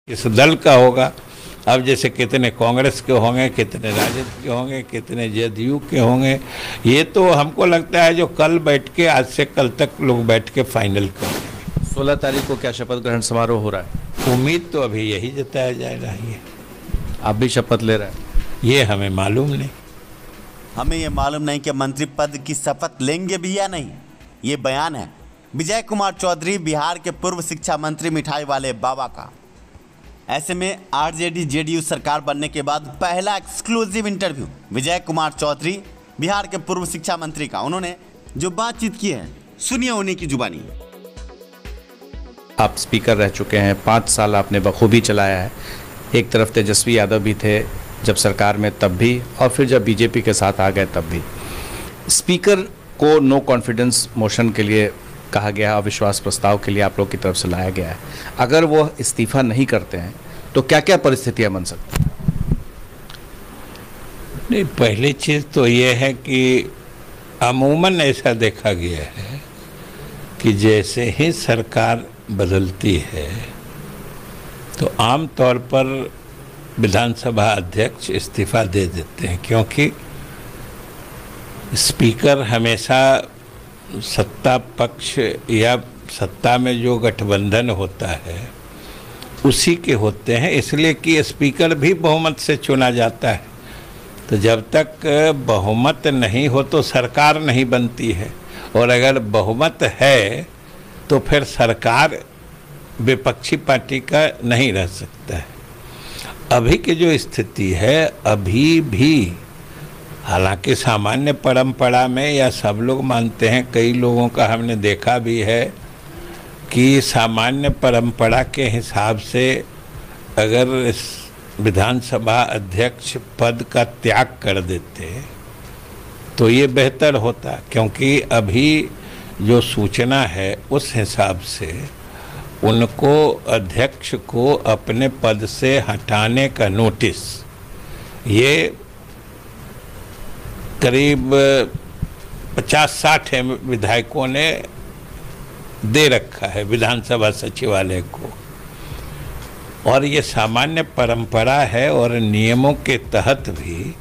किस दल का होगा। अब जैसे कितने कांग्रेस के होंगे, कितने राजद के होंगे, कितने जदयू के होंगे, ये तो हमको लगता है जो कल बैठ के, आज से कल तक लोग बैठ के फाइनल करेंगे। 16 तारीख को क्या शपथ ग्रहण समारोह हो रहा है? उम्मीद तो अभी यही जताया जा रही है। आप भी शपथ ले रहे हैं? ये हमें मालूम नहीं। हमें ये मालूम नहीं कि मंत्री पद की शपथ लेंगे भी या नहीं। ये बयान है विजय कुमार चौधरी, बिहार के पूर्व शिक्षा मंत्री मिठाई वाले बाबा का। ऐसे में आरजेडी जेडीयू सरकार बनने के बाद पहला एक्सक्लूसिव इंटरव्यू विजय कुमार चौधरी, बिहार के पूर्व शिक्षा मंत्री का। उन्होंने जो बातचीत की है, सुनिए उन्हीं की जुबानी। आप स्पीकर रह चुके हैं, 5 साल आपने बखूबी चलाया है। एक तरफ तेजस्वी यादव भी थे जब सरकार में, तब भी, और फिर जब बीजेपी के साथ आ गए तब भी। स्पीकर को नो कॉन्फिडेंस मोशन के लिए कहा गया, अविश्वास प्रस्ताव के लिए आप लोग की तरफ से लाया गया है। अगर वो इस्तीफा नहीं करते हैं तो क्या क्या परिस्थितियां बन सकती हैं? नहीं, पहली चीज़ तो ये है कि अमूमन ऐसा देखा गया है कि जैसे ही सरकार बदलती है तो आम तौर पर विधानसभा अध्यक्ष इस्तीफा दे देते हैं, क्योंकि स्पीकर हमेशा सत्ता पक्ष या सत्ता में जो गठबंधन होता है उसी के होते हैं, इसलिए कि स्पीकर भी बहुमत से चुना जाता है। तो जब तक बहुमत नहीं हो तो सरकार नहीं बनती है, और अगर बहुमत है तो फिर सरकार विपक्षी पार्टी का नहीं रह सकता है। अभी की जो स्थिति है, अभी भी हालांकि सामान्य परंपरा में, या सब लोग मानते हैं, कई लोगों का हमने देखा भी है कि सामान्य परंपरा के हिसाब से अगर इस विधानसभा अध्यक्ष पद का त्याग कर देते तो ये बेहतर होता, क्योंकि अभी जो सूचना है उस हिसाब से उनको, अध्यक्ष को अपने पद से हटाने का नोटिस ये करीब 50-60 विधायकों ने दे रखा है विधानसभा सचिवालय को, और ये सामान्य परंपरा है। और नियमों के तहत भी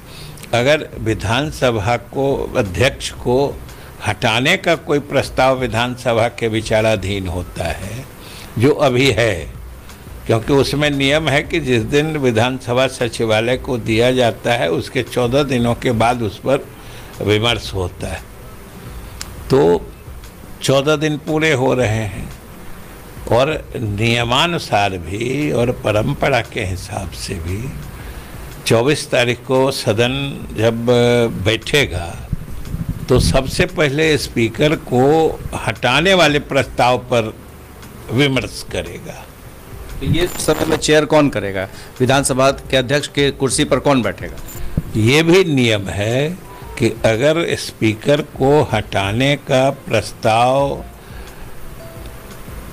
अगर विधानसभा को, अध्यक्ष को हटाने का कोई प्रस्ताव विधानसभा के विचाराधीन होता है, जो अभी है, क्योंकि उसमें नियम है कि जिस दिन विधानसभा सचिवालय को दिया जाता है उसके 14 दिनों के बाद उस पर विमर्श होता है। तो 14 दिन पूरे हो रहे हैं, और नियमानुसार भी और परंपरा के हिसाब से भी 24 तारीख को सदन जब बैठेगा तो सबसे पहले स्पीकर को हटाने वाले प्रस्ताव पर विमर्श करेगा। ये समय में चेयर कौन करेगा? विधानसभा के अध्यक्ष के कुर्सी पर कौन बैठेगा? ये भी नियम है कि अगर स्पीकर को हटाने का प्रस्ताव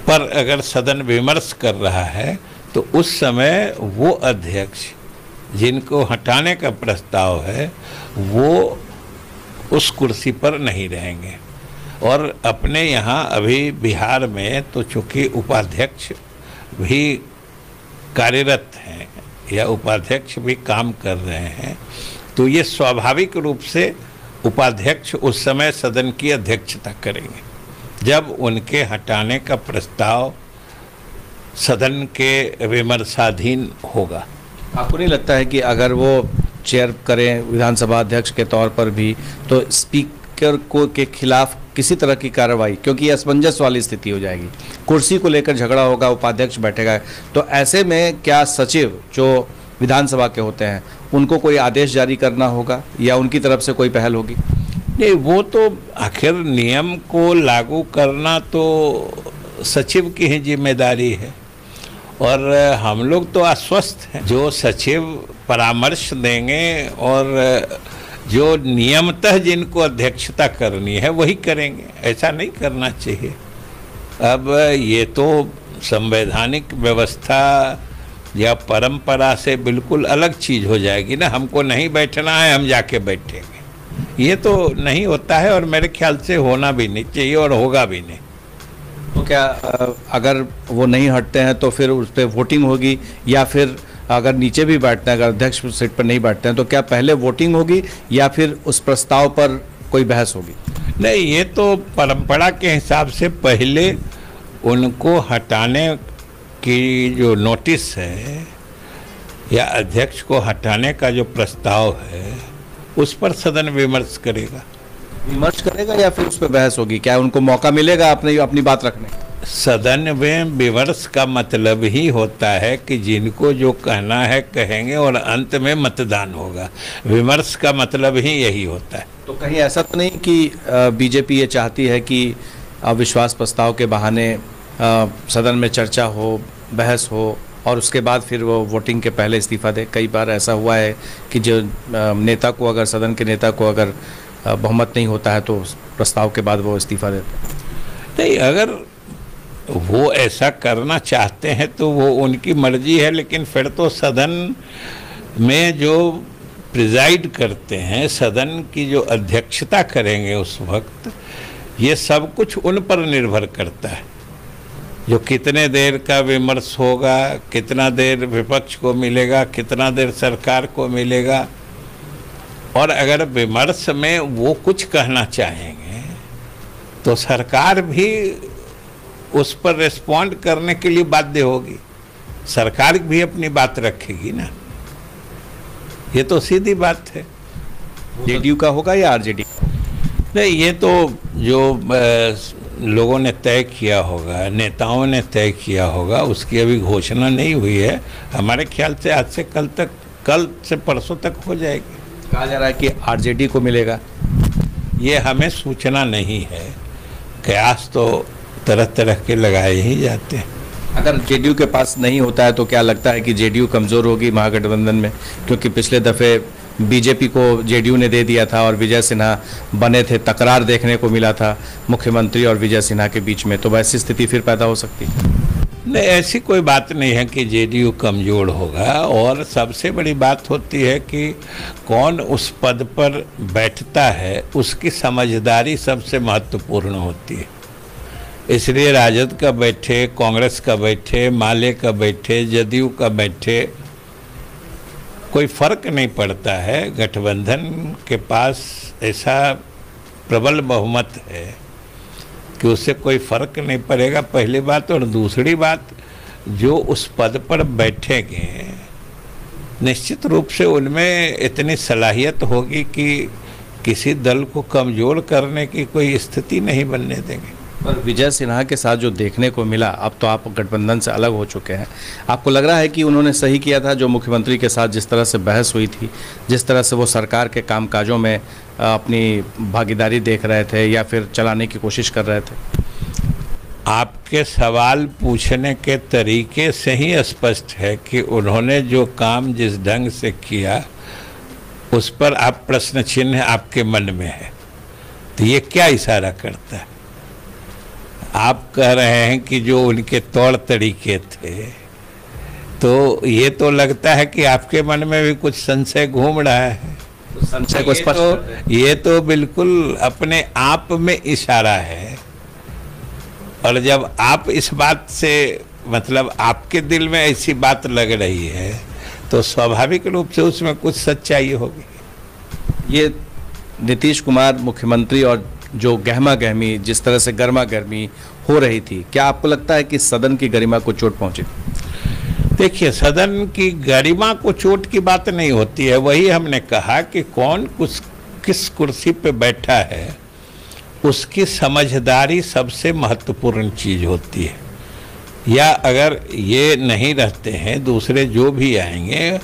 पर अगर सदन विमर्श कर रहा है तो उस समय वो अध्यक्ष जिनको हटाने का प्रस्ताव है वो उस कुर्सी पर नहीं रहेंगे। और अपने यहाँ अभी बिहार में तो चूँकि उपाध्यक्ष भी कार्यरत हैं या उपाध्यक्ष भी काम कर रहे हैं, तो ये स्वाभाविक रूप से उपाध्यक्ष उस समय सदन की अध्यक्षता करेंगे जब उनके हटाने का प्रस्ताव सदन के विमर्शाधीन होगा। आपको नहीं लगता है कि अगर वो चेयर करें विधानसभा अध्यक्ष के तौर पर भी तो स्पीकर को के खिलाफ किसी तरह की कार्रवाई, क्योंकि असमंजस वाली स्थिति हो जाएगी, कुर्सी को लेकर झगड़ा होगा, उपाध्यक्ष बैठेगा, तो ऐसे में क्या सचिव जो विधानसभा के होते हैं उनको कोई आदेश जारी करना होगा या उनकी तरफ से कोई पहल होगी? नहीं, वो तो आखिर नियम को लागू करना तो सचिव की ही जिम्मेदारी है, और हम लोग तो आश्वस्त हैं। जो सचिव परामर्श देंगे और जो नियमतः जिनको अध्यक्षता करनी है वही करेंगे, ऐसा नहीं करना चाहिए। अब ये तो संवैधानिक व्यवस्था या परंपरा से बिल्कुल अलग चीज़ हो जाएगी ना। हमको नहीं बैठना है, हम जाके बैठेंगे, ये तो नहीं होता है, और मेरे ख्याल से होना भी नहीं चाहिए और होगा भी नहीं। तो क्या अगर वो नहीं हटते हैं तो फिर उस पर वोटिंग होगी, या फिर अगर नीचे भी बैठते हैं, अगर अध्यक्ष सीट पर नहीं बैठते हैं तो क्या पहले वोटिंग होगी या फिर उस प्रस्ताव पर कोई बहस होगी? नहीं, ये तो परंपरा के हिसाब से पहले उनको हटाने की जो नोटिस है या अध्यक्ष को हटाने का जो प्रस्ताव है उस पर सदन विमर्श करेगा या फिर उस पर बहस होगी? क्या उनको मौका मिलेगा अपनी बात रखने? सदन में विमर्श का मतलब ही होता है कि जिनको जो कहना है कहेंगे और अंत में मतदान होगा। विमर्श का मतलब ही यही होता है। तो कहीं ऐसा तो नहीं कि बीजेपी ये चाहती है कि अविश्वास प्रस्ताव के बहाने सदन में चर्चा हो, बहस हो और उसके बाद फिर वो वोटिंग के पहले इस्तीफा दे? कई बार ऐसा हुआ है कि जो नेता को, अगर सदन के नेता को अगर बहुमत नहीं होता है तो प्रस्ताव के बाद वो इस्तीफा देते हैं। नहीं, अगर वो ऐसा करना चाहते हैं तो वो उनकी मर्जी है, लेकिन फिर तो सदन में जो प्रिजाइड करते हैं, सदन की जो अध्यक्षता करेंगे उस वक्त, ये सब कुछ उन पर निर्भर करता है। जो कितने देर का विमर्श होगा, कितना देर विपक्ष को मिलेगा, कितना देर सरकार को मिलेगा, और अगर विमर्श में वो कुछ कहना चाहेंगे तो सरकार भी उस पर रिस्पॉन्ड करने के लिए बाध्य होगी। सरकार भी अपनी बात रखेगी ना, ये तो सीधी बात है। जेडीयू का होगा या आरजेडी? नहीं, ये तो जो लोगों ने तय किया होगा, नेताओं ने तय किया होगा, उसकी अभी घोषणा नहीं हुई है। हमारे ख्याल से आज से कल से परसों तक हो जाएगी। कहा जा रहा है कि आरजेडी को मिलेगा। ये हमें सूचना नहीं है, कयास तो तरह तरह के लगाए ही जाते हैं। अगर जेडीयू के पास नहीं होता है तो क्या लगता है कि जेडीयू कमज़ोर होगी महागठबंधन में? क्योंकि पिछले दफ़े बीजेपी को जेडीयू ने दे दिया था और विजय सिन्हा बने थे, तकरार देखने को मिला था मुख्यमंत्री और विजय सिन्हा के बीच में, तो वैसी स्थिति फिर पैदा हो सकती है? नहीं, ऐसी कोई बात नहीं है कि जेडीयू कमज़ोर होगा। और सबसे बड़ी बात होती है कि कौन उस पद पर बैठता है, उसकी समझदारी सबसे महत्वपूर्ण होती है। इसलिए राजद का बैठे, कांग्रेस का बैठे, माले का बैठे, जदयू का बैठे, कोई फर्क नहीं पड़ता है। गठबंधन के पास ऐसा प्रबल बहुमत है कि उससे कोई फर्क नहीं पड़ेगा, पहली बात। और दूसरी बात, जो उस पद पर बैठेंगे निश्चित रूप से उनमें इतनी सलाहियत होगी कि किसी दल को कमज़ोर करने की कोई स्थिति नहीं बनने देंगे। पर विजय सिन्हा के साथ जो देखने को मिला, अब तो आप गठबंधन से अलग हो चुके हैं, आपको लग रहा है कि उन्होंने सही किया था जो मुख्यमंत्री के साथ जिस तरह से बहस हुई थी, जिस तरह से वो सरकार के कामकाजों में अपनी भागीदारी देख रहे थे या फिर चलाने की कोशिश कर रहे थे? आपके सवाल पूछने के तरीके से ही स्पष्ट है कि उन्होंने जो काम जिस ढंग से किया उस पर आप प्रश्न चिन्ह आपके मन में है। तो ये क्या इशारा करता है? आप कह रहे हैं कि जो उनके तौर तरीके थे, तो ये तो लगता है कि आपके मन में भी कुछ संशय घूम रहा है। तो संशय को स्पष्ट ये तो बिल्कुल अपने आप में इशारा है। और जब आप इस बात से, मतलब आपके दिल में ऐसी बात लग रही है, तो स्वाभाविक रूप से उसमें कुछ सच्चाई होगी। ये नीतीश कुमार मुख्यमंत्री और जो गहमा गहमी, जिस तरह से गर्मा गर्मी हो रही थी, क्या आपको लगता है कि सदन की गरिमा को चोट पहुंची? देखिए, सदन की गरिमा को चोट की बात नहीं होती है। वही हमने कहा कि कौन किस कुर्सी पे बैठा है, उसकी समझदारी सबसे महत्वपूर्ण चीज़ होती है। या अगर ये नहीं रहते हैं, दूसरे जो भी आएंगे,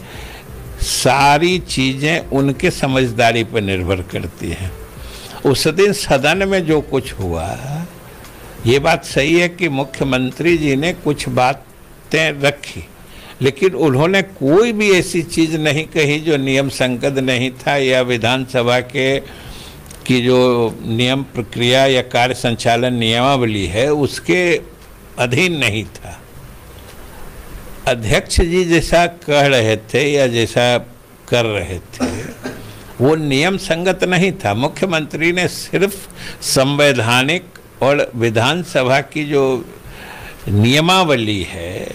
सारी चीज़ें उनके समझदारी पर निर्भर करती हैं। उस दिन सदन में जो कुछ हुआ, ये बात सही है कि मुख्यमंत्री जी ने कुछ बातें रखी, लेकिन उन्होंने कोई भी ऐसी चीज़ नहीं कही जो नियम संगत नहीं था या विधानसभा की जो नियम प्रक्रिया या कार्य संचालन नियमावली है उसके अधीन नहीं था। अध्यक्ष जी जैसा कह रहे थे या जैसा कर रहे थे वो नियम संगत नहीं था। मुख्यमंत्री ने सिर्फ संवैधानिक और विधानसभा की जो नियमावली है,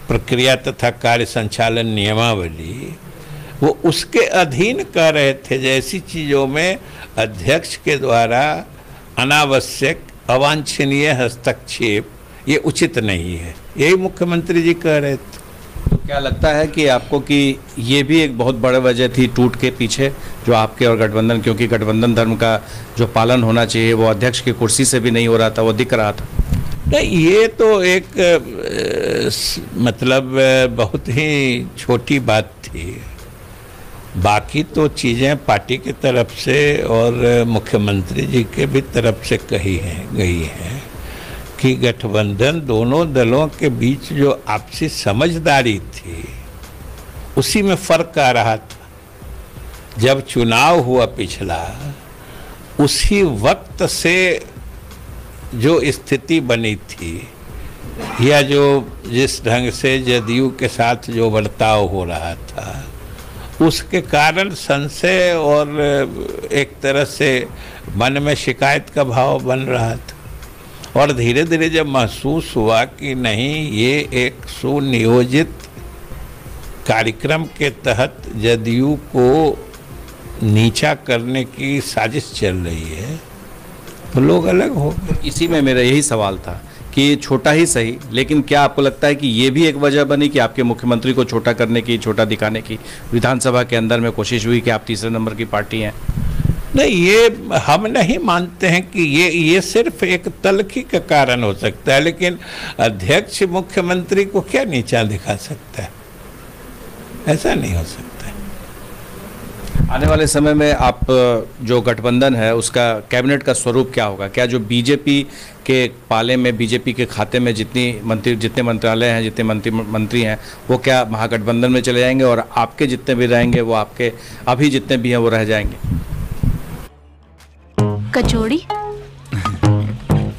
प्रक्रिया तथा कार्य संचालन नियमावली, वो उसके अधीन कर रहे थे। जैसी चीज़ों में अध्यक्ष के द्वारा अनावश्यक अवांछनीय हस्तक्षेप ये उचित नहीं है, यही मुख्यमंत्री जी कह रहे थे। तो क्या लगता है कि आपको कि ये भी एक बहुत बड़ी वजह थी टूट के पीछे, जो आपके और गठबंधन, क्योंकि गठबंधन धर्म का जो पालन होना चाहिए वो अध्यक्ष की कुर्सी से भी नहीं हो रहा था, वो दिख रहा था? नहीं, ये तो एक मतलब बहुत ही छोटी बात थी। बाकी तो चीज़ें पार्टी की तरफ से और मुख्यमंत्री जी के भी तरफ से कही गई हैं कि गठबंधन दोनों दलों के बीच जो आपसी समझदारी थी उसी में फर्क आ रहा था। जब चुनाव हुआ पिछला, उसी वक्त से जो स्थिति बनी थी या जो जिस ढंग से जदयू के साथ जो बर्ताव हो रहा था, उसके कारण संशय और एक तरह से मन में शिकायत का भाव बन रहा था। और धीरे धीरे जब महसूस हुआ कि नहीं, ये एक सुनियोजित कार्यक्रम के तहत जदयू को नीचा करने की साजिश चल रही है, तो लोग अलग हो गए। इसी में मेरा यही सवाल था कि छोटा ही सही, लेकिन क्या आपको लगता है कि ये भी एक वजह बनी कि आपके मुख्यमंत्री को छोटा करने की, छोटा दिखाने की विधानसभा के अंदर में कोशिश हुई कि आप तीसरे नंबर की पार्टी हैं? नहीं, ये हम नहीं मानते हैं कि ये सिर्फ एक तल्खी का कारण हो सकता है, लेकिन अध्यक्ष मुख्यमंत्री को क्या नीचा दिखा सकता है? ऐसा नहीं हो सकता। आने वाले समय में आप जो गठबंधन है उसका कैबिनेट का स्वरूप क्या होगा? क्या जो बीजेपी के पाले में, बीजेपी के खाते में जितने मंत्रालय हैं, जितने मंत्री हैं, वो क्या महागठबंधन में चले जाएंगे और आपके जितने भी रहेंगे वो आपके अभी जितने भी हैं वो रह जाएंगे? कचौड़ी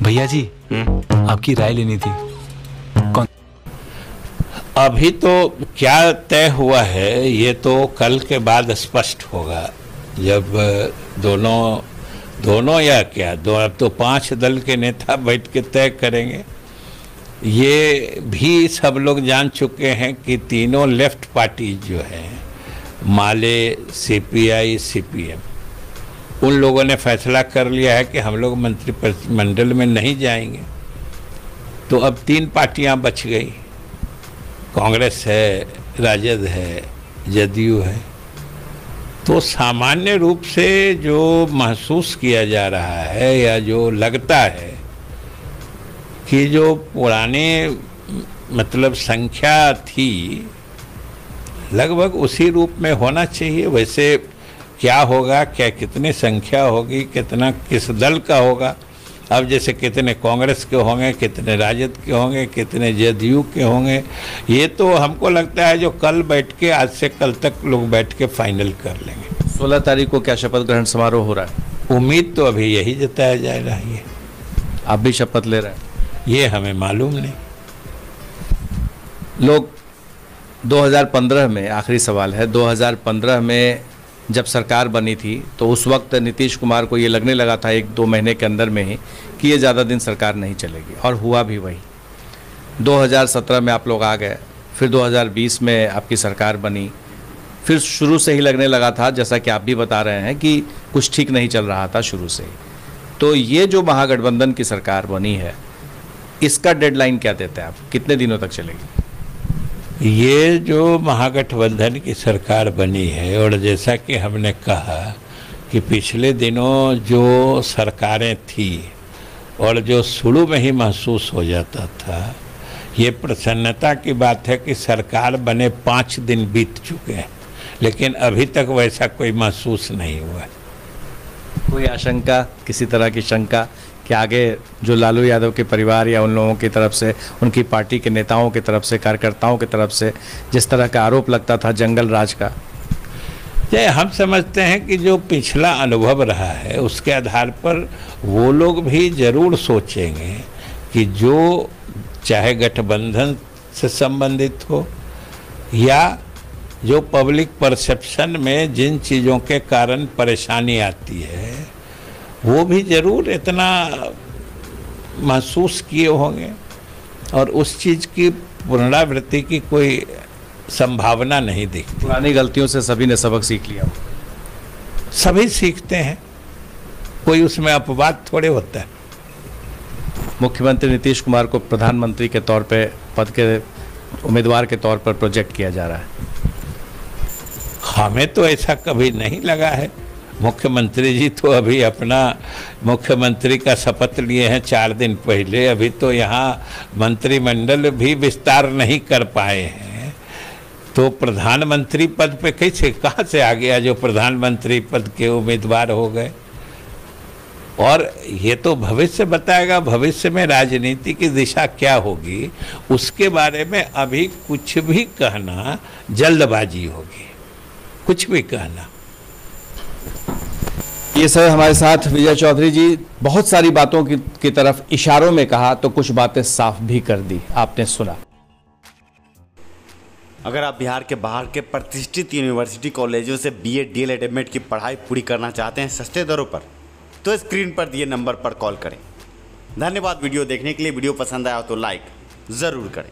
भैया जी, आपकी राय लेनी थी। कौन? अभी तो क्या तय हुआ है ये तो कल के बाद स्पष्ट होगा, जब दोनों या क्या दो, अब तो 5 दल के नेता बैठ के तय करेंगे। ये भी सब लोग जान चुके हैं कि तीनों लेफ्ट पार्टी जो है, माले, सीपीआई, सीपीएम, उन लोगों ने फैसला कर लिया है कि हम लोग मंत्रिमंडल में नहीं जाएंगे। तो अब 3 पार्टियां बच गई, कांग्रेस है, राजद है, जदयू है। तो सामान्य रूप से जो महसूस किया जा रहा है या जो लगता है कि जो पुराने मतलब संख्या थी, लगभग उसी रूप में होना चाहिए। वैसे क्या होगा, क्या कितनी संख्या होगी, कितना किस दल का होगा, अब जैसे कितने कांग्रेस के होंगे, कितने राजद के होंगे, कितने जदयू के होंगे, ये तो हमको लगता है जो कल बैठ के, आज से कल तक लोग बैठ के फाइनल कर लेंगे। 16 तारीख को क्या शपथ ग्रहण समारोह हो रहा है? उम्मीद तो अभी यही जताया जा रहा है। आप भी शपथ ले रहे हैं? ये हमें मालूम नहीं। लोग 2015 में, आखिरी सवाल है, 2015 में जब सरकार बनी थी तो उस वक्त नीतीश कुमार को ये लगने लगा था 1-2 महीने के अंदर में ही कि ये ज़्यादा दिन सरकार नहीं चलेगी, और हुआ भी वही। 2017 में आप लोग आ गए, फिर 2020 में आपकी सरकार बनी, फिर शुरू से ही लगने लगा था, जैसा कि आप भी बता रहे हैं, कि कुछ ठीक नहीं चल रहा था शुरू से ही। तो ये जो महागठबंधन की सरकार बनी है, इसका डेडलाइन क्या देते हैं आप, कितने दिनों तक चलेगी? ये जो महागठबंधन की सरकार बनी है, और जैसा कि हमने कहा कि पिछले दिनों जो सरकारें थी और जो शुरू में ही महसूस हो जाता था, ये प्रसन्नता की बात है कि सरकार बने 5 दिन बीत चुके हैं, लेकिन अभी तक वैसा कोई महसूस नहीं हुआ। कोई आशंका, किसी तरह की शंका कि आगे जो लालू यादव के परिवार या उन लोगों की तरफ से, उनकी पार्टी के नेताओं की तरफ से, कार्यकर्ताओं की तरफ से जिस तरह का आरोप लगता था जंगल राज का, हम समझते हैं कि जो पिछला अनुभव रहा है उसके आधार पर वो लोग भी जरूर सोचेंगे कि जो चाहे गठबंधन से संबंधित हो या जो पब्लिक परसेप्शन में जिन चीज़ों के कारण परेशानी आती है, वो भी जरूर इतना महसूस किए होंगे और उस चीज़ की पुनरावृत्ति की कोई संभावना नहीं दिखती। पुरानी गलतियों से सभी ने सबक सीख लिया। सभी सीखते हैं, कोई उसमें अपवाद थोड़े होता है। मुख्यमंत्री नीतीश कुमार को प्रधानमंत्री के तौर पे पद के उम्मीदवार के तौर पर प्रोजेक्ट किया जा रहा है। हमें तो ऐसा कभी नहीं लगा है। मुख्यमंत्री जी तो अभी अपना मुख्यमंत्री का शपथ लिए हैं 4 दिन पहले, अभी तो यहाँ मंत्रिमंडल भी विस्तार नहीं कर पाए हैं, तो प्रधानमंत्री पद पे कैसे कहाँ से आ गया जो प्रधानमंत्री पद के उम्मीदवार हो गए। और ये तो भविष्य बताएगा, भविष्य में राजनीति की दिशा क्या होगी उसके बारे में अभी कुछ भी कहना जल्दबाजी होगी, कुछ भी कहना। ये सर हमारे साथ विजय चौधरी जी बहुत सारी बातों की तरफ इशारों में कहा तो कुछ बातें साफ भी कर दी, आपने सुना। अगर आप बिहार के बाहर के प्रतिष्ठित यूनिवर्सिटी कॉलेजों से BA DLED एडमिट की पढ़ाई पूरी करना चाहते हैं सस्ते दरों पर, तो स्क्रीन पर दिए नंबर पर कॉल करें। धन्यवाद वीडियो देखने के लिए। वीडियो पसंद आया तो लाइक ज़रूर करें।